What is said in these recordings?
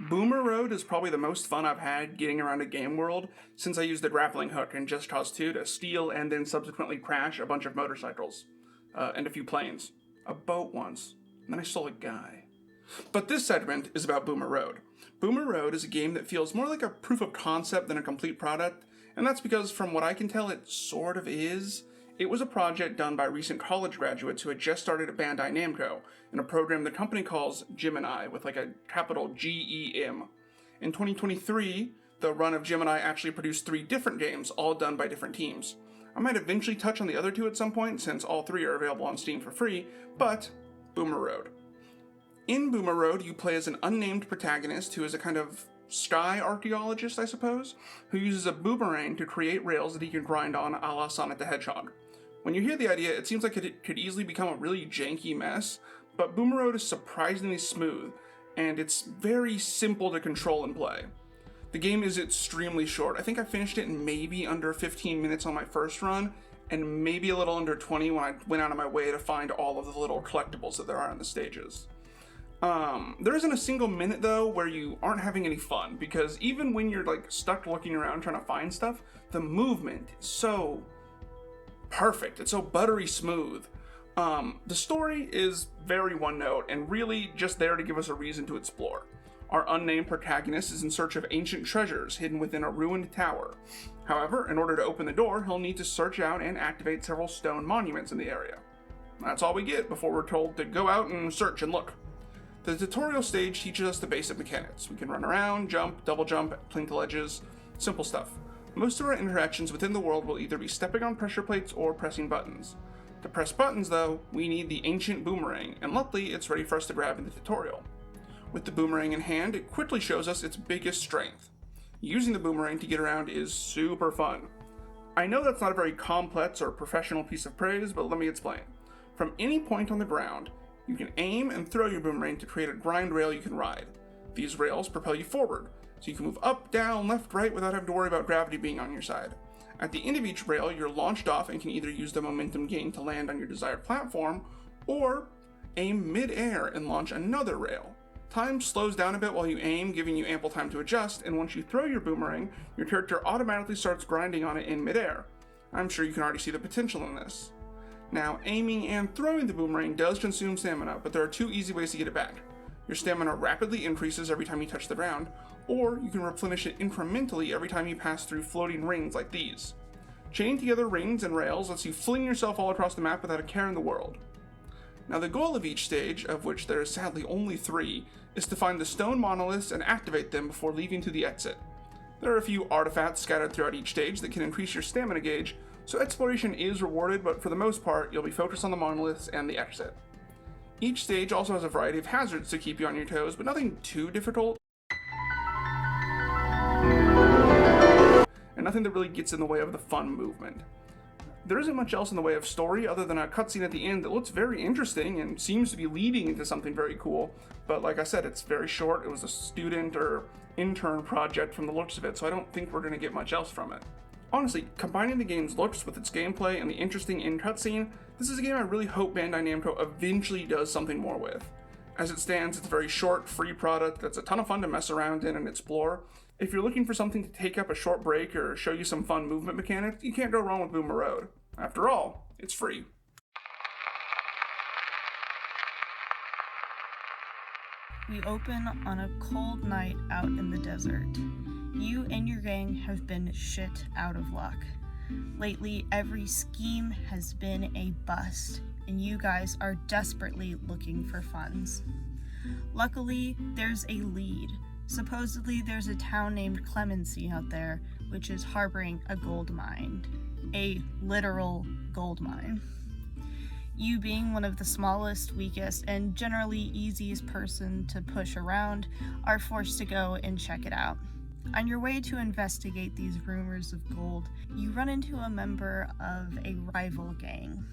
Boomeroad is probably the most fun I've had getting around a game world since I used the grappling hook in Just Cause 2 to steal and then subsequently crash a bunch of motorcycles, and a few planes. A boat once, and then I stole a guy. But this segment is about Boomeroad. Boomeroad is a game that feels more like a proof of concept than a complete product, and that's because from what I can tell it sort of is. It was a project done by recent college graduates who had just started at Bandai Namco in a program the company calls Gemini, with like a capital G-E-M. In 2023, the run of Gemini actually produced 3 different games, all done by different teams. I might eventually touch on the other 2 at some point, since all 3 are available on Steam for free, but Boomeroad. In Boomeroad, you play as an unnamed protagonist who is a kind of sky archaeologist, I suppose, who uses a boomerang to create rails that he can grind on a la Sonic the Hedgehog. When you hear the idea, it seems like it could easily become a really janky mess, but Boomeroad is surprisingly smooth, and it's very simple to control and play. The game is extremely short. I think I finished it in maybe under 15 minutes on my first run, and maybe a little under 20 when I went out of my way to find all of the little collectibles that there are in the stages. There isn't a single minute though where you aren't having any fun, because even when you're like stuck looking around trying to find stuff, the movement is so perfect. It's so buttery smooth. The story is very one note and really just there to give us a reason to explore. Our unnamed protagonist is in search of ancient treasures hidden within a ruined tower. However, in order to open the door, he'll need to search out and activate several stone monuments in the area. That's all we get before we're told to go out and search and look. The tutorial stage teaches us the basic mechanics. We can run around, jump, double jump, cling to ledges, simple stuff. Most of our interactions within the world will either be stepping on pressure plates or pressing buttons. To press buttons though, we need the ancient boomerang, and luckily it's ready for us to grab in the tutorial. With the boomerang in hand, it quickly shows us its biggest strength. Using the boomerang to get around is super fun. I know that's not a very complex or professional piece of praise, but let me explain. From any point on the ground, you can aim and throw your boomerang to create a grind rail you can ride. These rails propel you forward, so you can move up, down, left, right without having to worry about gravity being on your side. At the end of each rail, you're launched off and can either use the momentum gained to land on your desired platform, or aim mid-air and launch another rail. Time slows down a bit while you aim, giving you ample time to adjust, and once you throw your boomerang, your character automatically starts grinding on it in mid-air. I'm sure you can already see the potential in this. Now, aiming and throwing the boomerang does consume stamina, but there are 2 easy ways to get it back. Your stamina rapidly increases every time you touch the ground, or you can replenish it incrementally every time you pass through floating rings like these. Chaining together rings and rails lets you fling yourself all across the map without a care in the world. Now the goal of each stage, of which there is sadly only 3, is to find the stone monoliths and activate them before leaving to the exit. There are a few artifacts scattered throughout each stage that can increase your stamina gauge, so exploration is rewarded, but for the most part, you'll be focused on the monoliths and the exit. Each stage also has a variety of hazards to keep you on your toes, but nothing too difficult, and nothing that really gets in the way of the fun movement. There isn't much else in the way of story other than a cutscene at the end that looks very interesting and seems to be leading into something very cool, but like I said, it's very short. It was a student or intern project from the looks of it, so I don't think we're going to get much else from it. Honestly, combining the game's looks with its gameplay and the interesting end cutscene, this is a game I really hope Bandai Namco eventually does something more with. As it stands, it's a very short, free product that's a ton of fun to mess around in and explore. If you're looking for something to take up a short break or show you some fun movement mechanics, you can't go wrong with Boomeroad. After all, it's free. We open on a cold night out in the desert. You and your gang have been shit out of luck. Lately, every scheme has been a bust, and you guys are desperately looking for funds. Luckily, there's a lead. Supposedly, there's a town named Clemency out there, which is harboring a gold mine. A literal gold mine. You being one of the smallest, weakest, and generally easiest person to push around, are forced to go and check it out. On your way to investigate these rumors of gold, you run into a member of a rival gang.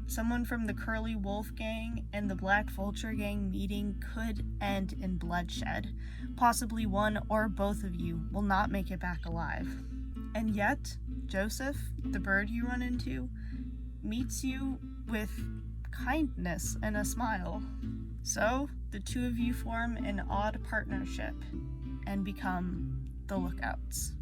Someone from the Curly Wolf gang and the Black Vulture gang meeting could end in bloodshed. Possibly one or both of you will not make it back alive. And yet, Joseph, the bird you run into, meets you with kindness and a smile. So, the two of you form an odd partnership and become the Lookouts.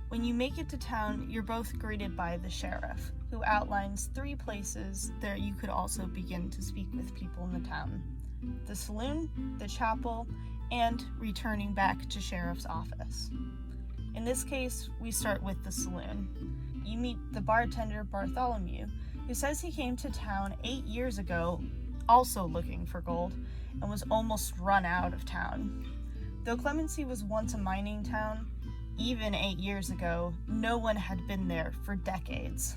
When you make it to town, you're both greeted by the sheriff, who outlines 3 places that you could also begin to speak with people in the town: the saloon, the chapel, and returning back to sheriff's office. In this case, we start with the saloon. You meet the bartender Bartholomew, who says he came to town 8 years ago, also looking for gold, and was almost run out of town. Though Clemency was once a mining town, even 8 years ago, no one had been there for decades.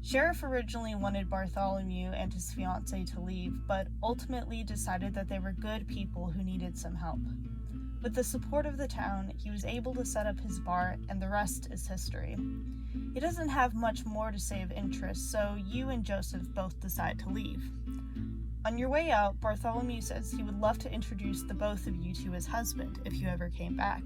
Sheriff originally wanted Bartholomew and his fiancée to leave, but ultimately decided that they were good people who needed some help. With the support of the town, he was able to set up his bar, and the rest is history. He doesn't have much more to say of interest, so you and Joseph both decide to leave. On your way out, Bartholomew says he would love to introduce the both of you to his husband if you ever came back.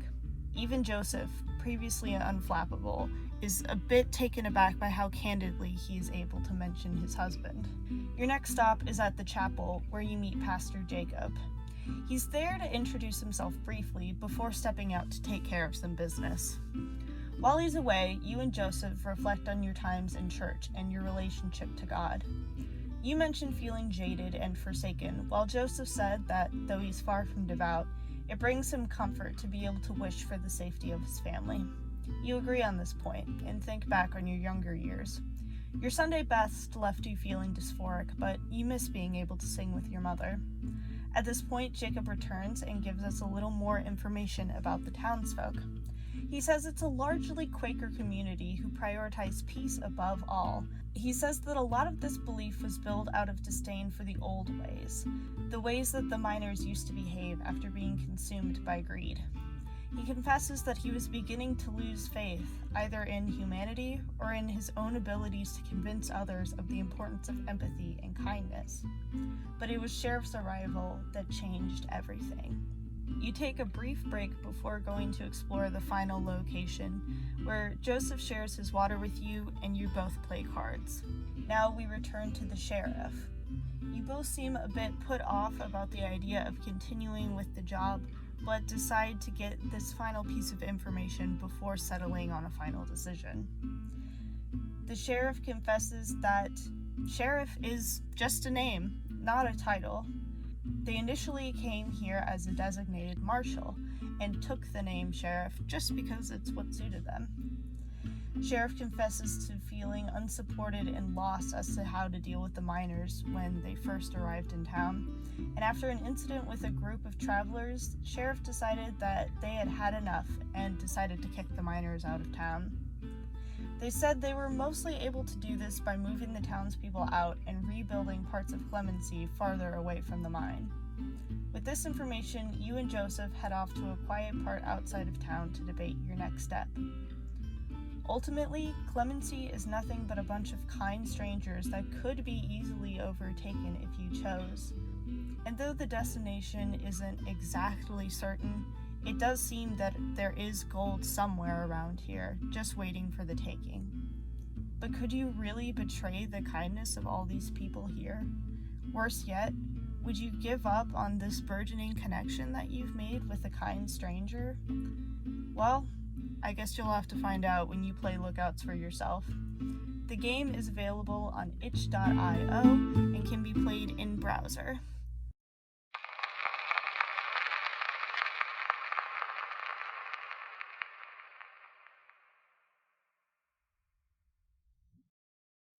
Even Joseph, previously unflappable, is a bit taken aback by how candidly he is able to mention his husband. Your next stop is at the chapel, where you meet Pastor Jacob. He's there to introduce himself briefly before stepping out to take care of some business. While he's away, you and Joseph reflect on your times in church and your relationship to God. You mention feeling jaded and forsaken, while Joseph said that, though he's far from devout, it brings him comfort to be able to wish for the safety of his family. You agree on this point, and think back on your younger years. Your Sunday best left you feeling dysphoric, but you miss being able to sing with your mother. At this point, Jacob returns and gives us a little more information about the townsfolk. He says it's a largely Quaker community who prioritize peace above all. He says that a lot of this belief was built out of disdain for the old ways, the ways that the miners used to behave after being consumed by greed. He confesses that he was beginning to lose faith, either in humanity or in his own abilities to convince others of the importance of empathy and kindness. But it was Sheriff's arrival that changed everything. You take a brief break before going to explore the final location, where Joseph shares his water with you and you both play cards. Now we return to the sheriff. You both seem a bit put off about the idea of continuing with the job, but decide to get this final piece of information before settling on a final decision. The sheriff confesses that sheriff is just a name, not a title. They initially came here as a designated marshal and took the name sheriff just because it's what suited them. Sheriff confesses to feeling unsupported and lost as to how to deal with the miners when they first arrived in town, and after an incident with a group of travelers, Sheriff decided that they had had enough and decided to kick the miners out of town. They said they were mostly able to do this by moving the townspeople out and rebuilding parts of Clemency farther away from the mine. With this information, you and Joseph head off to a quiet part outside of town to debate your next step. Ultimately, Clemency is nothing but a bunch of kind strangers that could be easily overtaken if you chose. And though the destination isn't exactly certain, it does seem that there is gold somewhere around here, just waiting for the taking. But could you really betray the kindness of all these people here? Worse yet, would you give up on this burgeoning connection that you've made with a kind stranger? Well, I guess you'll have to find out when you play Lookouts for yourself. The game is available on itch.io and can be played in browser.